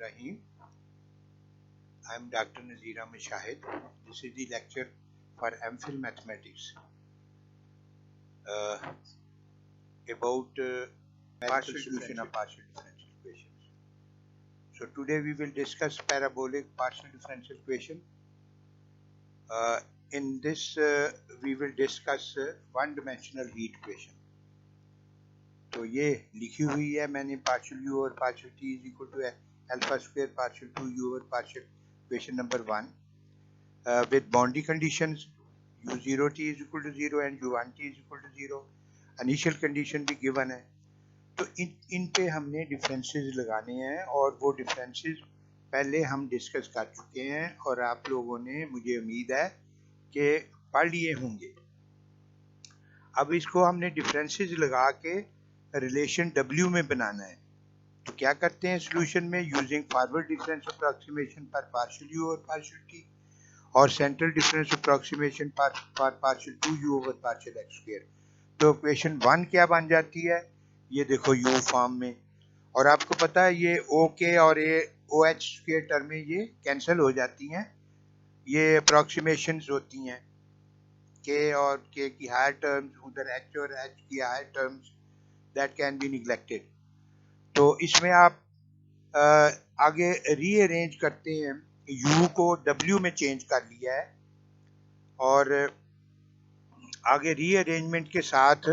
Rahim. I am Dr. Nazir Ahmed Shahid. This is the lecture for MPhil Mathematics about partial solution of partial differential equations. So today we will discuss parabolic partial differential equation. In this we will discuss one-dimensional heat equation. तो ये लिखी हुई है मैंने partial u और partial t is equal to alpha square partial 2u और partial equation number 1 with boundary conditions u0 t is equal to 0 and u1 t is equal to 0. Initial condition भी given है. तो इन पे हमने differences लगाने हैं और वो differences पहले हम डिस्कस कर चुके हैं और आप लोगों ने, मुझे उम्मीद है कि पढ़ लिए होंगे. अब इसको हमने डिफरेंसेस लगा के रिलेशन W में बनाना है. तो क्या करते हैं सोल्यूशन में, यूजिंग फॉरवर्ड डिफरेंस अप्रोक्सीमेशन पर पार्शियल u और पार्शियल t और सेंट्रल डिफरेंस अप्रोक्सीमेशन पर partial 2u over partial x square. तो इक्वेशन 1 क्या बन जाती है, ये देखो u फॉर्म में. और आपको पता है ये OK और ये OH स्क्वायर टर्में ये कैंसिल हो जाती हैं, ये अप्रोक्सीमेशंस होती हैं. K और K की हायर टर्म्स, उधर H और H की higher terms, that can be neglected. तो इसमें आप आगे रीअरेंज करते हैं. U को W में चेंज कर लिया है और आगे रीअरेंजमेंट के साथ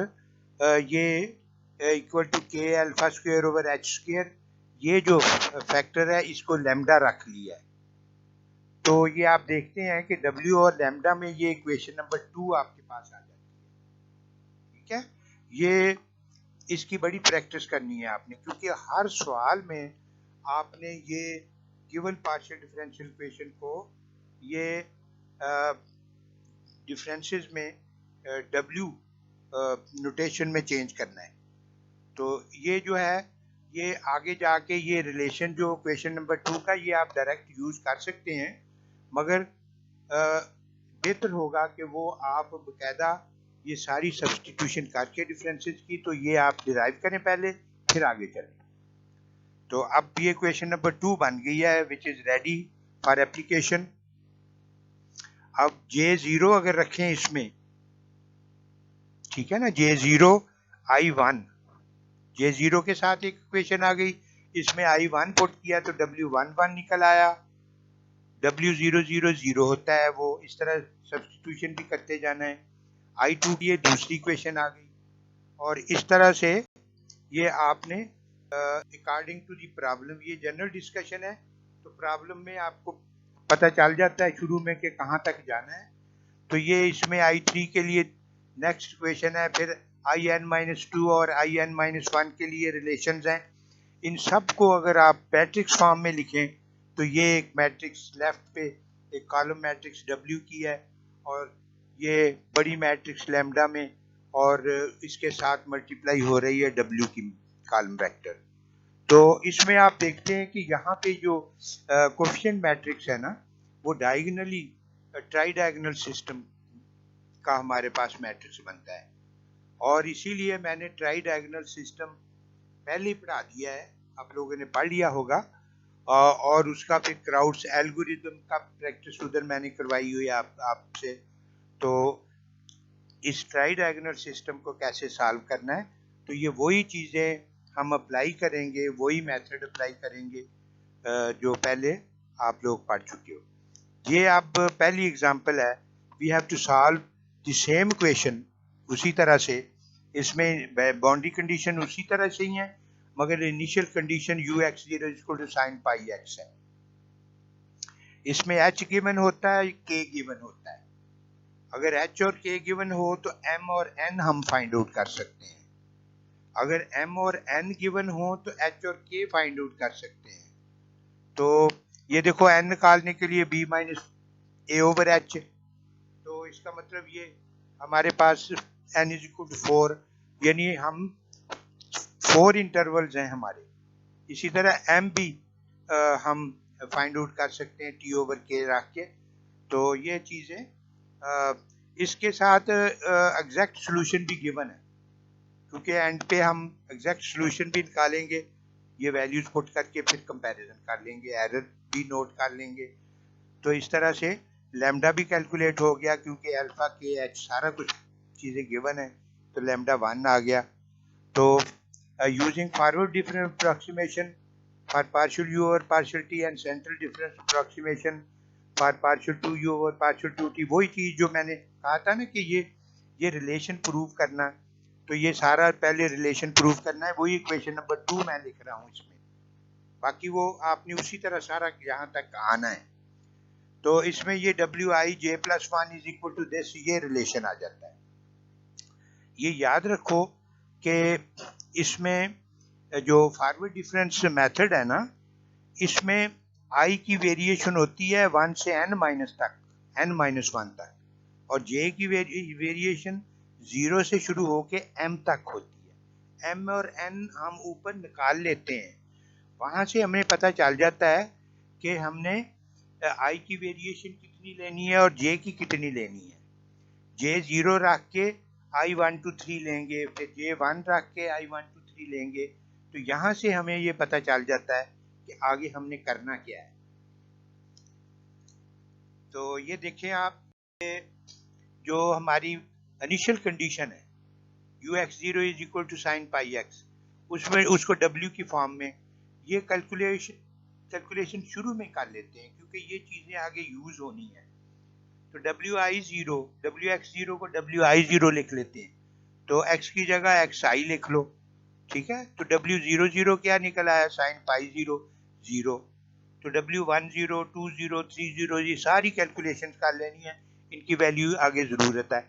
ये equal to K alpha square over H square, ये जो फैक्टर है इसको लैम्डा रख लिया है. तो ये आप देखते हैं कि W और लैम्डा में ये इक्वेशन नंबर 2 आपके पास आ जाती है. ठीक है, ये इसकी बड़ी प्रैक्टिस करनी है आपने, क्योंकि हर सवाल में आपने ये गिवन पार्शियल डिफरेंशियल इक्वेशन को ये डिफरेंसेस में W नोटेशन में चेंज करना है. तो ये जो है ये आगे जाके ये रिलेशन जो इक्वेशन नंबर 2 का, ये आप डायरेक्ट यूज कर सकते हैं, मगर बेहतर होगा कि वो आप बकायदा ये सारी सब्स्टिट्यूशन करके डिफरेंसेस की, तो ये आप डिराइव करें पहले, फिर आगे चलें. तो अब ये इक्वेशन नंबर 2 बन गई है, which is ready for application. अब J0 अगर रखें इसमें, ठीक है ना, J0 I1, J0 के साथ एक इक्वेशन आ गई, इसमें I1 पुट किया तो W11 निकल आया. W0 0 होता है, वो इस तरह सब्स्टिट्यूशन भी करते जाना है. I2 ये दूसरी इक्वेशन आ गई और इस तरह से ये आपने अकॉर्डिंग टू दी प्रॉब्लम, ये जनरल डिस्कशन है, तो प्रॉब्लम में आपको पता चल जाता है शुरू में कि कहाँ तक जाना है. तो ये इसमें I3 के लिए नेक्स्ट इक्वेशन है, फिर IN-2 और IN-1 के लिए रिलेशंस हैं. इन सब को अगर आप मैट्रिक्स फॉर्म में लिखें तो ये एक मैट्रिक्स लेफ्ट पे एक कॉलम मैट्रिक्स W की है और ये बड़ी मैट्रिक्स लैम्डा में, और इसके साथ मल्टीप्लाई हो रही है W की कॉलम वेक्टर. तो इसमें आप देखते हैं कि यहाँ पे जो कोफिशिएंट मैट्रिक्स है ना, वो डायगोनली ट्राई डायगोनल सिस्टम का हमारे पास मैट्रिक्स बनता है, और इसीलिए मैंने ट्राई डायगोनल सिस्टम पहले ही पढ़ा दिया है, आप लोगों ने पढ़ लिया होगा. और उसका फिर क्राउड्स एल्गोरिथम का प्रैक्टिस उधर मैंने करवाई हुई है आपसे. तो इस ट्राई डायगोनल सिस्टम को कैसे सॉल्व करना है, तो ये वही चीज़ें हम अप्लाई करेंगे, वही मेथड अप्लाई करेंगे जो पहले आप लोग पढ़ चुके हो. ये अब पहली एग्जांपल है, we have to solve the same equation. उसी तरह से इसमें बाउंड्री कंडीशन उसी तरह से ही है, मगर initial condition ux0 equal to sine pi x है. इसमें h गिवन होता है, k गिवन होता है. अगर h और k गिवन हो तो m और n हम फाइंड आउट कर सकते हैं. अगर m और n गिवन हो तो h और k फाइंड आउट कर सकते हैं. तो ये देखो n निकालने के लिए b minus a over h, तो इसका मतलब ये हमारे पास n इज इक्वल टू 4, यानी हम 4 इंटरवल्स हैं हमारे. इसी तरह m भी हम फाइंड आउट कर सकते हैं t ओवर k रख के. तो ये चीज़ें इसके साथ एग्जैक्ट सॉल्यूशन भी गिवन है, क्योंकि एंड पे हम एग्जैक्ट सॉल्यूशन भी निकालेंगे. ये वैल्यूज पुट करके फिर कंपैरिजन कर लेंगे, एरर भी नोट कर लेंगे। तो इस तरह से लैम्डा भी कैलकुलेट हो गया, क्योंकि अल्फा के एच सारा कुछ चीज़ें गिवन है, तो लैम्डा 1 आ गया। तो using forward difference approximation for partial you over partial T and central difference approximation for partial two you over partial two T, वही चीज़ जो मैंने कहा था ना कि ये रिलेशन प्रूव करना, तो ये सारा पहले रिलेशन प्रूव करना है, वही इक्वेशन नंबर 2 मैं लिख रहा हूँ इसमें। बाकी वो आपने उसी तरह सारा यहाँ तक आना है। तो इसमें ये Wij+1 is equal to this, ये रिलेशन आ जाता है। ये याद रखो कि इसमें जो फॉरवर्ड डिफरेंस मेथड है ना, इसमें i की वेरिएशन होती है 1 से n- तक, n-1 तक, और j की वेरिएशन 0 से शुरू होके m तक होती है। m और n हम ऊपर निकाल लेते हैं, वहां से हमें पता चल जाता है कि हमने i की वेरिएशन कितनी लेनी है और j की कितनी लेनी है। j 0 रख के i1 to 3 लेंगे, फिर j1 रख के i1 to 3 लेंगे, तो यहाँ से हमें ये पता चल जाता है कि आगे हमने करना क्या है। तो ये देखें आप, जो हमारी इनिशियल कंडीशन है ux0 is equal to sine pi x, उसमें उसको w की फॉर्म में ये कैलकुलेशन शुरू में कर लेते हैं, क्योंकि ये चीज़ें आगे यूज होनी है। तो wx0 को wi0 लिख लेते हैं, तो x की जगह xi लिख लो, ठीक है। तो w00 क्या निकल आया, साइन पाई 0। तो w10 20 30 ये सारी कैलकुलेशन कर लेनी है, इनकी वैल्यू आगे ज़रूरत है।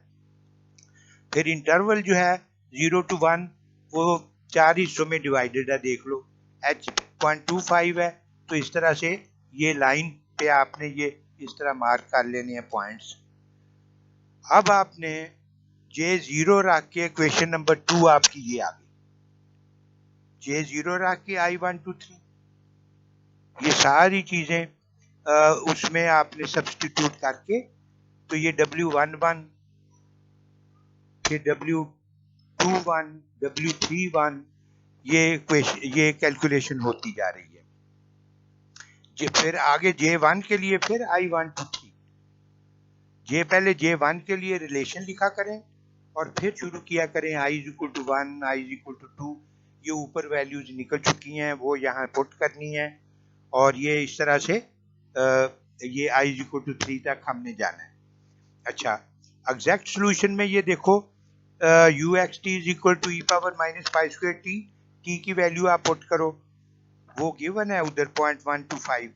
फिर इंटरवल जो है 0 to 1 वो 4 हिस्सों में डिवाइडेड है, देख लो h 0.25 है, तो इस तरह से ये लाइन पे आपने ये इस तरह मार्क कर लेने हैं पॉइंट्स। अब आपने J0 रख के क्वेश्चन नंबर 2 आपकी ये आ गई, J0 रख के I1 to 3, ये सारी चीजें उसमें आपने सब्स्टिट्यूट करके, तो ये W11 फिर W21 W31 ये कैलकुलेशन होती जा रही है। फिर आगे J1 के लिए फिर I1 to 3, पहले J1 के लिए रिलेशन लिखा करें और फिर शुरू किया करें i is equal to 1, i is equal to 2, ये ऊपर वैल्यूज निकल चुकी हैं, वो यहाँ पुट करनी है, और ये इस तरह से ये i is equal to 3 तक हमने जाना है। अच्छा, एग्जैक्ट सोल्यूशन में ये देखो uxt is equal to e power minus pi square t की वैल्यू आप पुट करो, वो गिवन है उधर 0.125,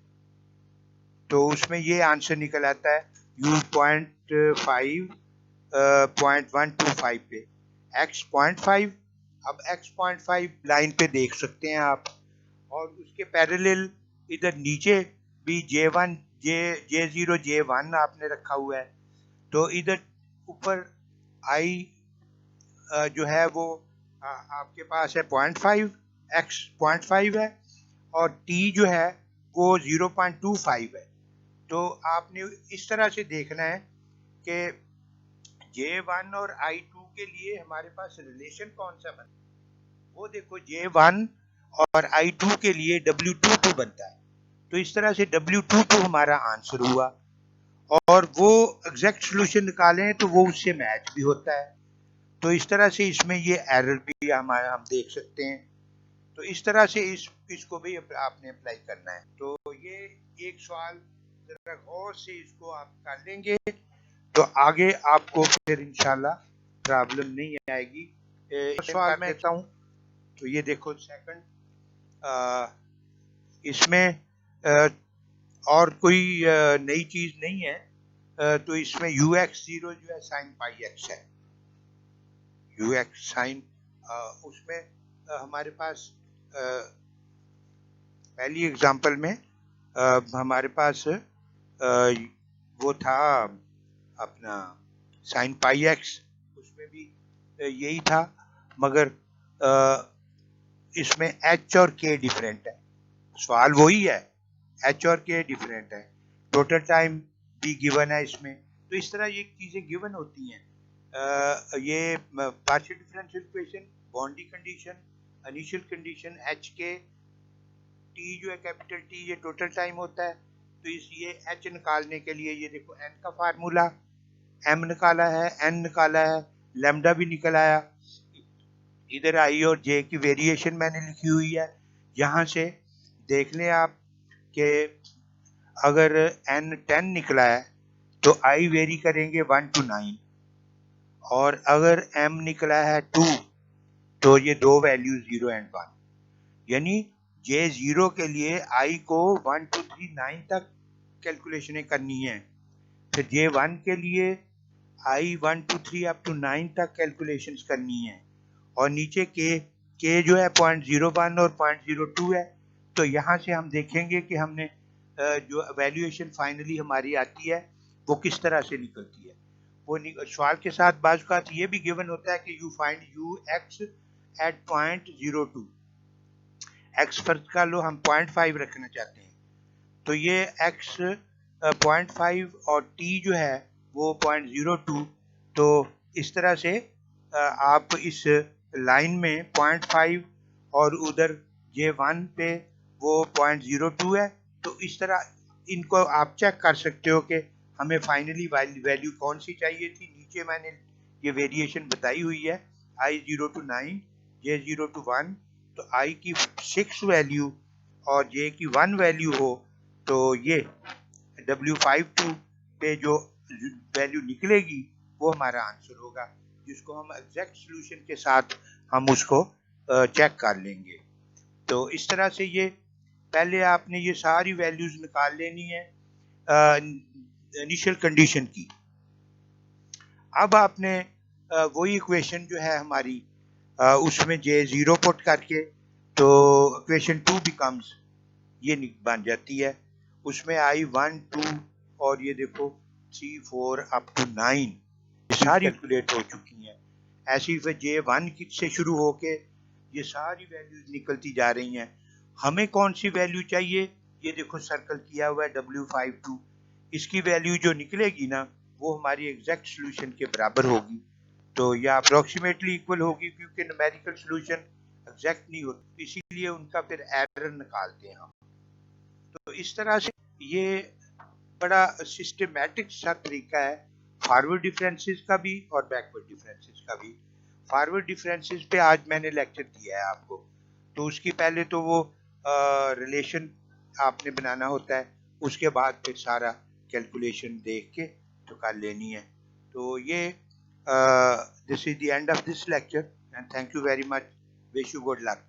तो उसमें ये आंसर निकल आता है u 0.125 पे, x 0.5। अब x 0.5 लाइन पे देख सकते हैं आप, और उसके पैरेलल इधर नीचे भी J1 J0 J1 आपने रखा हुआ है, तो इधर ऊपर i जो है वो आपके पास है 0.5, x 0.5 है, और t जो है वो 0.25 है। तो आपने इस तरह से देखना है कि J1 और I2 के लिए हमारे पास रिलेशन कौन सा बनता है, वो देखो J1 और I2 के लिए W22 बनता है, तो इस तरह से W22 हमारा आंसर हुआ, और वो एग्जैक्ट सॉल्यूशन निकालें तो वो उससे मैच भी होता है। तो इस तरह से इसमें ये एरर भी हम देख सकते हैं। तो इस तरह से इसको भी आपने अप्लाई करना है। तो ये एक सवाल जरा गौर से इसको आप कर लेंगे तो आगे आपको फिर इंशाल्लाह प्रॉब्लम नहीं आएगी। सवाल मैं देता हूँ, तो ये देखो सेकंड, इसमें और कोई नई चीज नहीं है, तो इसमें ux0 जो है साइन पाई एक्स है, ux साइन, उसमें हमारे पास पहली एग्जांपल में हमारे पास वो था अपना साइन पाई एक्स, उसमें भी यही था, मगर इसमें h और k डिफरेंट है, सवाल वही है, h और k डिफरेंट है, टोटल टाइम भी गिवन है इसमें। तो इस तरह ये चीजें गिवन होती हैं, ये partial differential equation, boundary condition, initial condition, h k T जो है कैपिटल टी ये टोटल टाइम होता है। तो इस ये एच निकालने के लिए ये देखो एन का फार्मूला, एम निकाला है, एन निकाला है, लैम्डा भी निकल आया। इधर आई और जे की वेरिएशन मैंने लिखी हुई है। यहाँ से देख लें आप कि अगर एन 10 निकला है तो आई वेरी करेंगे 1 to 9, और अगर एम निकला है 2 तो ये दो वैल्यू 0 and 1, यानी J0 के लिए आई को 1 2 3 9 तक कैलकुलेशनें करनी है। फिर J1 के लिए आई 1 2 3 अप टू 9 तक कैलकुलेशंस करनी है। और नीचे के जो है 0.01 और 0.02 है। तो यहाँ से हम देखेंगे कि हमने जो वैल्यूएशन फाइनली हमारी आती है वो किस तरह से निकलती है। वो सवाल के साथ बाज़ का ये भी गिवन होता है कि you find u x at 0.02, x फर्ज कर लो हम 0.5 रखना चाहते हैं, तो ये एक्स 0.5 और टी जो है वो 0.02। तो इस तरह से आप इस लाइन में 0.5 और उधर J1 पे वो 0.02 है। तो इस तरह इनको आप चेक कर सकते हो कि हमें फाइनली वैल्यू कौन सी चाहिए थी। नीचे मैंने ये वेरिएशन बताई हुई है, I0 to 9, J0 to 1। तो I की 6 वैल्यू और J की 1 वैल्यू हो तो ये W52 पे जो वैल्यू निकलेगी वो हमारा आंसर होगा, जिसको हम एग्जैक्ट सॉल्यूशन के साथ हम उसको चेक कर लेंगे। तो इस तरह से ये पहले आपने ये सारी वैल्यूज निकाल लेनी है इनिशियल कंडीशन की। अब आपने वही इक्वेशन जो है हमारी उसमें J0 पुट करके तो इक्वेशन 2 बिकम्स ये बन जाती है। उसमें आई 1 2 और ये देखो 3 4 अप टू 9 सारी कैलकुलेट हो चुकी हैं। ऐसी फिर J1 से शुरू होके ये सारी वैल्यूज निकलती जा रही हैं। हमें कौन सी वैल्यू चाहिए, ये देखो सर्कल किया हुआ है W52। इसकी वैल्यू जो निकलेगी ना वो हमारी एग्जैक्ट सॉल्यूशन के बराबर होगी। तो या अप्रोक्सीमेटली इक्वल होगी, क्योंकि न्यूमेरिकल सॉल्यूशन एग्जैक्ट नहीं होती, इसीलिए उनका फिर एरर निकालते हैं हम। तो इस तरह से ये बड़ा सिस्टमैटिक सा तरीका है फॉरवर्ड डिफरेंसेस का भी और बैकवर्ड डिफरेंसेस का भी। फॉरवर्ड डिफरेंसेस पे आज मैंने लेक्चर दिया है आपको। तो उसकी पहले तो वो रिलेशन आपने बनाना होता है, उसके बाद फिर सारा कैलकुलेशन देख के तो कर लेनी है। तो ये this is the end of this lecture and thank you very much. Wish you good luck.